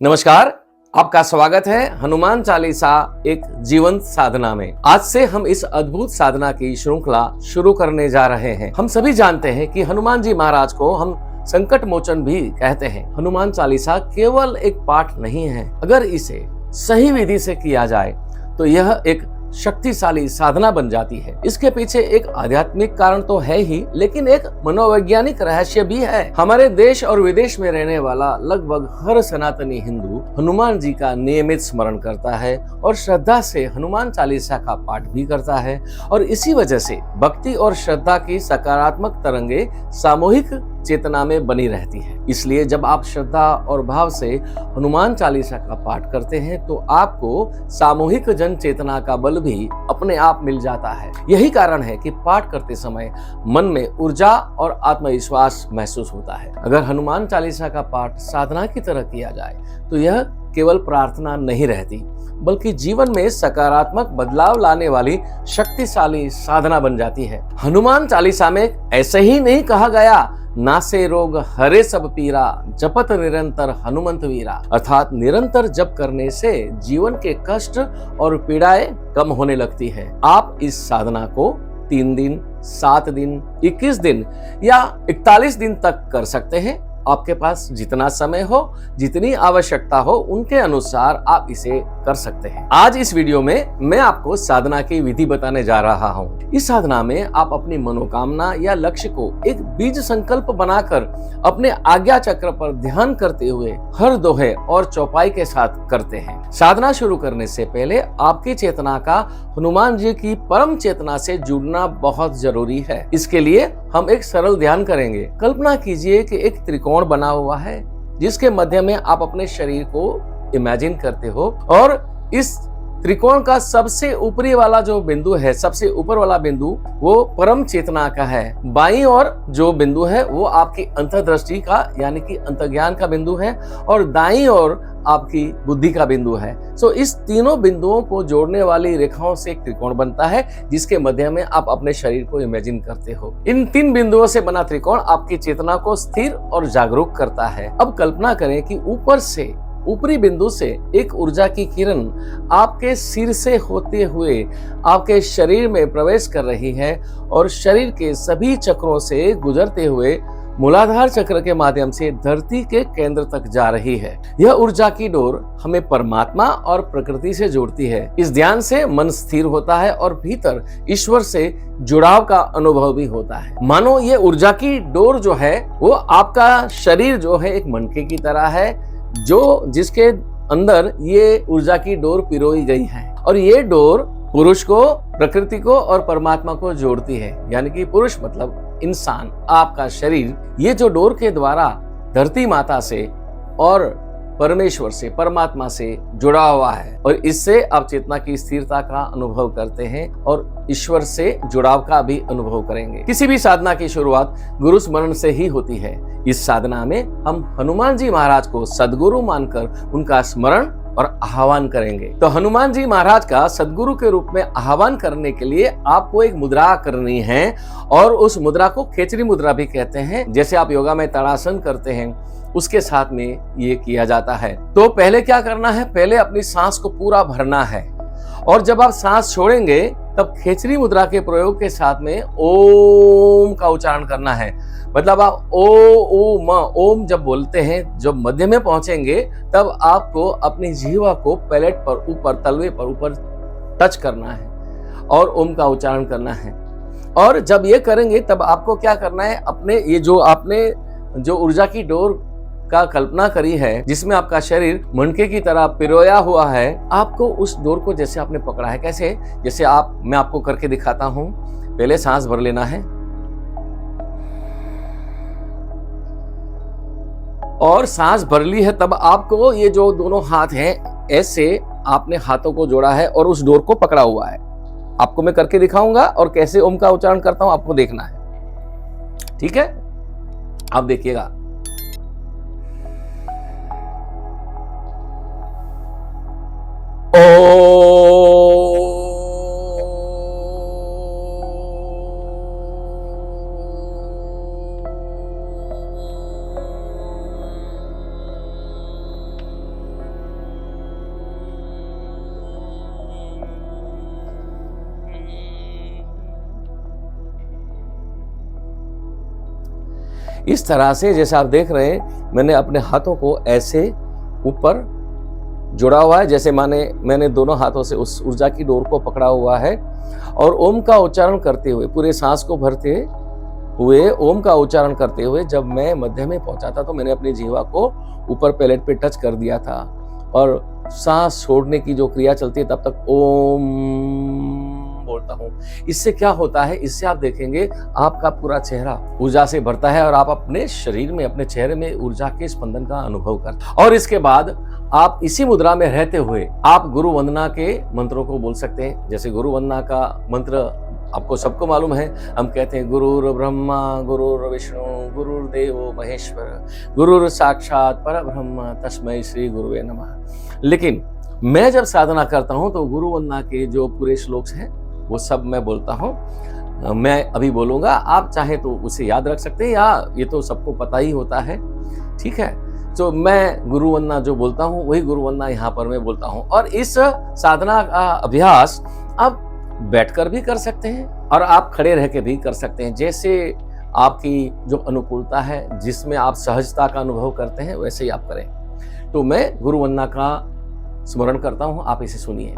नमस्कार। आपका स्वागत है हनुमान चालीसा एक जीवंत साधना में। आज से हम इस अद्भुत साधना की श्रृंखला शुरू करने जा रहे हैं। हम सभी जानते हैं कि हनुमान जी महाराज को हम संकट मोचन भी कहते हैं। हनुमान चालीसा केवल एक पाठ नहीं है, अगर इसे सही विधि से किया जाए तो यह एक शक्तिशाली साधना बन जाती है। इसके पीछे एक आध्यात्मिक कारण तो है ही, लेकिन एक मनोवैज्ञानिक रहस्य भी है। हमारे देश और विदेश में रहने वाला लगभग हर सनातनी हिंदू हनुमान जी का नियमित स्मरण करता है और श्रद्धा से हनुमान चालीसा का पाठ भी करता है, और इसी वजह से भक्ति और श्रद्धा की सकारात्मक तरंगे सामूहिक चेतना में बनी रहती है। इसलिए जब आप श्रद्धा और भाव से हनुमान चालीसा का पाठ करते हैं तो आपको सामूहिक जन चेतना का बल भी अपने आप मिल जाता है। यही कारण है कि पाठ करते समय मन में ऊर्जा और आत्मविश्वास महसूस होता है। अगर हनुमान चालीसा का पाठ साधना की तरह किया जाए तो यह केवल प्रार्थना नहीं रहती, बल्कि जीवन में सकारात्मक बदलाव लाने वाली शक्तिशाली साधना बन जाती है। हनुमान चालीसा में ऐसे ही नहीं कहा गया, नासे रोग हरे सब पीरा, जपत निरंतर हनुमंत वीरा, अर्थात निरंतर जप करने से जीवन के कष्ट और पीड़ाएं कम होने लगती है। आप इस साधना को 3 दिन, 7 दिन, 21 दिन या 41 दिन तक कर सकते हैं। आपके पास जितना समय हो, जितनी आवश्यकता हो, उनके अनुसार आप इसे कर सकते हैं। आज इस वीडियो में मैं आपको साधना की विधि बताने जा रहा हूँ। इस साधना में आप अपनी मनोकामना या लक्ष्य को एक बीज संकल्प बनाकर अपने आज्ञा चक्र पर ध्यान करते हुए हर दोहे और चौपाई के साथ करते हैं। साधना शुरू करने से पहले आपकी चेतना का हनुमान जी की परम चेतना से जुड़ना बहुत जरूरी है। इसके लिए हम एक सरल ध्यान करेंगे। कल्पना कीजिए कि एक त्रिकोण बना हुआ है, जिसके मध्य में आप अपने शरीर को इमेजिन करते हो, और इस त्रिकोण का सबसे ऊपरी वाला जो बिंदु है, सबसे ऊपर वाला बिंदु वो परम चेतना का है। बाईं ओर जो बिंदु है वो आपकी अंतर्दृष्टि का यानी कि अंतर्ज्ञान का बिंदु है, और दाईं ओर आपकी बुद्धि का बिंदु है। सो इस तीनों बिंदुओं को जोड़ने वाली रेखाओं से एक त्रिकोण बनता है, जिसके मध्य में आप अपने शरीर को इमेजिन करते हो। इन 3 बिंदुओं से बना त्रिकोण आपकी चेतना को स्थिर और जागरूक करता है। अब कल्पना करें कि ऊपर से ऊपरी बिंदु से एक ऊर्जा की किरण आपके सिर से होते हुए आपके शरीर में प्रवेश कर रही है और शरीर के सभी चक्रों से गुजरते हुए मूलाधार चक्र के माध्यम से धरती के केंद्र तक जा रही है। यह ऊर्जा की डोर हमें परमात्मा और प्रकृति से जोड़ती है। इस ध्यान से मन स्थिर होता है और भीतर ईश्वर से जुड़ाव का अनुभव भी होता है। मानो ये ऊर्जा की डोर जो है वो आपका शरीर जो है एक मनके की तरह है, जिसके अंदर ये ऊर्जा की डोर पिरोई गई है, और ये डोर पुरुष को, प्रकृति को और परमात्मा को जोड़ती है। यानी कि पुरुष मतलब इंसान, आपका शरीर, ये जो डोर के द्वारा धरती माता से और परमेश्वर से, परमात्मा से जुड़ा हुआ है, और इससे आप चेतना की स्थिरता का अनुभव करते हैं और ईश्वर से जुड़ाव का भी अनुभव करेंगे। किसी भी साधना की शुरुआत गुरु स्मरण से ही होती है। इस साधना में हम हनुमान जी महाराज को सद्गुरु मानकर उनका स्मरण और आह्वान करेंगे। तो हनुमान जी महाराज का सद्गुरु के रूप में आह्वान करने के लिए आपको एक मुद्रा करनी है, और उस मुद्रा को खेचरी मुद्रा भी कहते हैं। जैसे आप योगा में ताड़ासन करते हैं, उसके साथ में ये किया जाता है। तो पहले क्या करना है, पहले अपनी सांस को पूरा भरना है, और जब आप सांस छोड़ेंगे तब खेचरी मुद्रा के प्रयोग के साथ में ओम का उच्चारण करना है। मतलब आप ओम जब बोलते हैं, जब मध्य में पहुंचेंगे तब आपको अपनी जीवा को पैलेट पर ऊपर, तलवे पर ऊपर टच करना है और ओम का उच्चारण करना है। और जब ये करेंगे तब आपको क्या करना है, अपने ये जो आपने जो ऊर्जा की डोर का कल्पना करी है, जिसमें आपका शरीर मनके की तरह पिरोया हुआ है, आपको उस डोर को जैसे आपने पकड़ा है, कैसे, जैसे मैं आपको करके दिखाता हूं। पहले सांस भर लेना है और सांस भर ली है तब आपको ये जो दोनों हाथ हैं, ऐसे आपने हाथों को जोड़ा है और उस डोर को पकड़ा हुआ है। आपको मैं करके दिखाऊंगा और कैसे ओम का उच्चारण करता हूं आपको देखना है। ठीक है, आप देखिएगा। इस तरह से जैसे आप देख रहे हैं, मैंने अपने हाथों को ऐसे ऊपर जुड़ा हुआ है, जैसे मैंने दोनों हाथों से उस ऊर्जा की डोर को पकड़ा हुआ है और ओम का उच्चारण करते हुए, पूरे सांस को भरते हुए ओम का उच्चारण करते हुए जब मैं मध्य में पहुंचा था तो मैंने अपनी जीवा को ऊपर पैलेट पे टच कर दिया था और सांस छोड़ने की जो क्रिया चलती है तब तक ओम बोलता हूँ। इससे क्या होता है, इससे आप देखेंगे आपका पूरा चेहरा ऊर्जा से भरता है और आप अपने शरीर में, अपने चेहरे में ऊर्जा के स्पंदन का अनुभव करते हैं। और इसके बाद आप इसी मुद्रा में रहते हुए आप गुरु वंदना के मंत्रों को बोल सकते हैं। जैसे गुरु वंदना का मंत्र आपको सबको मालूम है, हम कहते हैं गुरुर ब्रह्मा गुरुर विष्णु गुरुर्देवो महेश्वर गुरुर साक्षात परब्रह्म तस्मै श्री गुरुवे नमः। लेकिन मैं जब साधना करता हूं तो गुरु वंदना के जो पूरे श्लोक हैं वो सब मैं बोलता हूं। मैं अभी बोलूंगा, आप चाहे तो उसे याद रख सकते हैं या ये तो सबको पता ही होता है, ठीक है। तो मैं गुरु वंदना जो बोलता हूं वही गुरु वंदना यहाँ पर मैं बोलता हूं। और इस साधना का अभ्यास आप बैठकर भी कर सकते हैं और आप खड़े रह के भी कर सकते हैं। जैसे आपकी जो अनुकूलता है, जिसमें आप सहजता का अनुभव करते हैं, वैसे ही आप करें। तो मैं गुरु वंदना का स्मरण करता हूं, आप इसे सुनिए।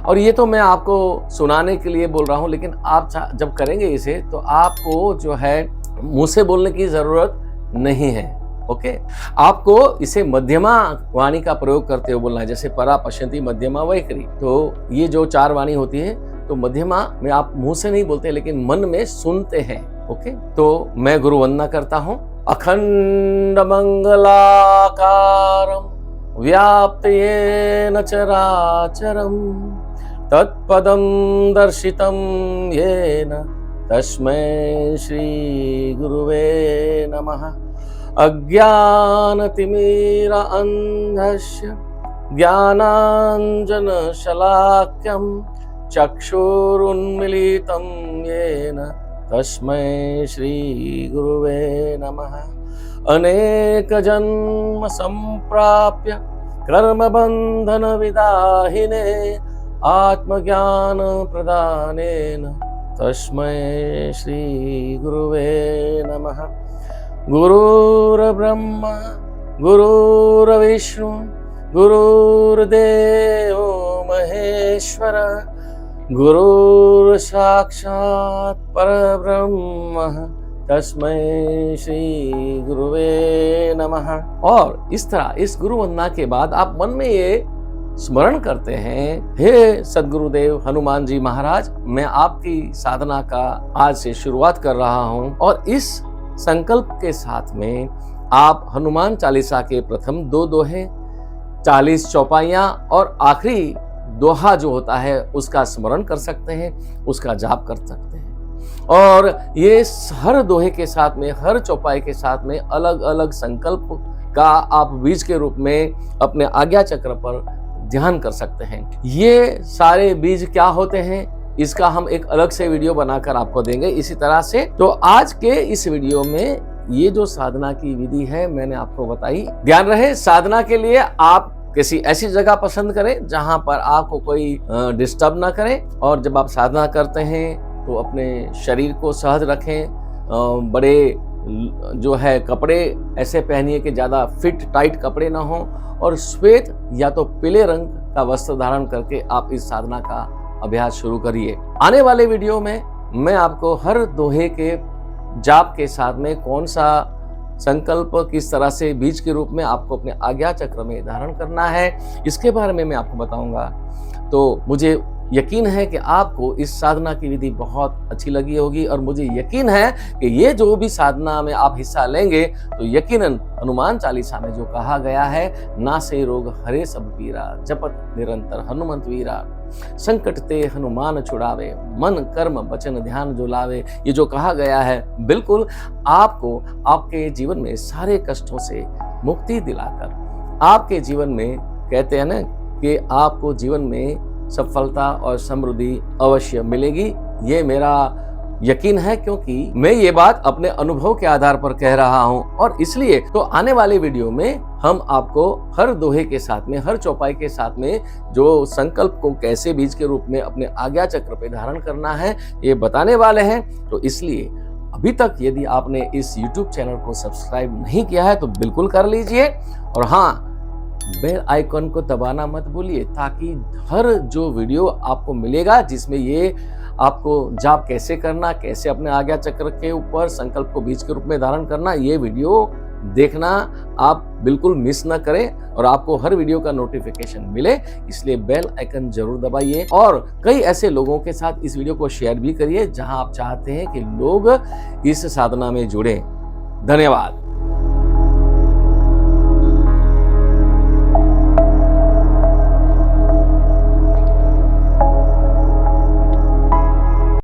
और ये तो मैं आपको सुनाने के लिए बोल रहा हूं, लेकिन आप जब करेंगे इसे तो आपको जो है मुंह से बोलने की जरूरत नहीं है। ओके, आपको इसे मध्यमा वाणी का प्रयोग करते हुए बोलना है। जैसे परा पश्यन्ति मध्यमा वैखरी, तो ये जो 4 वाणी होती है तो मध्यमा में आप मुंह से नहीं बोलते लेकिन मन में सुनते हैं। ओके, तो मैं गुरु वंदना करता हूं। अखंड मंगलाकारं व्याप्त येन चराचरं तत्पदं दर्शितं येन तस्मै श्री गुरुवे नमः। अज्ञानतिमिर अन्धस्य ज्ञानाञ्जनशलाक्यं चक्षुरुन्मीलितं येन तस्मै श्रीगुरुवे नमः। अनेकजन्म सम्प्राप्य कर्मबन्धनविदाहिने आत्मज्ञानप्रदानेन तस्मै श्रीगुरुवे नमः। गुरुर्ब्रह्मा गुरुर्विष्णु गुरुर्देवो महेश्वर गुरुर्साक्षात् परब्रह्म तस्मै श्री गुरुवे नमः। और इस तरह इस गुरु वंदना के बाद आप मन में ये स्मरण करते हैं, हे सद्गुरुदेव हनुमान जी महाराज, मैं आपकी साधना का आज से शुरुआत कर रहा हूं। और इस संकल्प के साथ में आप हनुमान चालीसा के प्रथम 2 दोहे, 40 चौपाइयां और आखिरी दोहा जो होता है उसका स्मरण कर सकते हैं, उसका जाप कर सकते हैं। और ये हर दोहे के साथ में, हर चौपाई के साथ में अलग अलग संकल्प का आप बीज के रूप में अपने आज्ञा चक्र पर ध्यान कर सकते हैं। ये सारे बीज क्या होते हैं इसका हम एक अलग से वीडियो बनाकर आपको देंगे। इसी तरह से तो आज के इस वीडियो में ये जो साधना की विधि है मैंने आपको बताई। ध्यान रहे, साधना के लिए आप किसी ऐसी जगह पसंद करें जहां पर आपको कोई डिस्टर्ब ना करे। और जब आप साधना करते हैं तो अपने शरीर को सहज रखें। बड़े जो है कपड़े ऐसे पहनिए कि ज़्यादा फिट टाइट कपड़े ना हो, और श्वेत या तो पीले रंग का वस्त्र धारण करके आप इस साधना का अभ्यास शुरू करिए। आने वाले वीडियो में मैं आपको हर दोहे के जाप के साथ में कौन सा संकल्प किस तरह से बीज के रूप में आपको अपने आज्ञा चक्र में धारण करना है, इसके बारे में मैं आपको बताऊंगा। तो मुझे यकीन है कि आपको इस साधना की विधि बहुत अच्छी लगी होगी, और मुझे यकीन है कि ये जो भी साधना में आप हिस्सा लेंगे तो यकीनन हनुमान चालीसा में जो कहा गया है, ना से रोग हरे सब पीरा जपत निरंतर हनुमंत वीरा संकट ते हनुमान छुड़ावे मन कर्म वचन ध्यान जो लावे, ये जो कहा गया है बिल्कुल आपको आपके जीवन में सारे कष्टों से मुक्ति दिलाकर आपके जीवन में, कहते हैं ना कि आपको जीवन में सफलता और समृद्धि अवश्य मिलेगी। ये मेरा यकीन है, क्योंकि मैं ये बात अपने अनुभव के आधार पर कह रहा हूं। और इसलिए तो आने वाले वीडियो में हम आपको हर दोहे के साथ में, हर चौपाई के साथ में जो संकल्प को कैसे बीज के रूप में अपने आज्ञा चक्र पे धारण करना है ये बताने वाले हैं। तो इसलिए अभी तक यदि आपने इस YouTube चैनल को सब्सक्राइब नहीं किया है तो बिल्कुल कर लीजिए, और हाँ, बेल आइकन को दबाना मत भूलिए, ताकि हर जो वीडियो आपको मिलेगा जिसमें ये आपको जाप कैसे करना, कैसे अपने आज्ञा चक्र के ऊपर संकल्प को बीज के रूप में धारण करना, ये वीडियो देखना आप बिल्कुल मिस ना करें और आपको हर वीडियो का नोटिफिकेशन मिले। इसलिए बेल आइकन जरूर दबाइए और कई ऐसे लोगों के साथ इस वीडियो को शेयर भी करिए जहां आप चाहते हैं कि लोग इस साधना में जुड़े। धन्यवाद।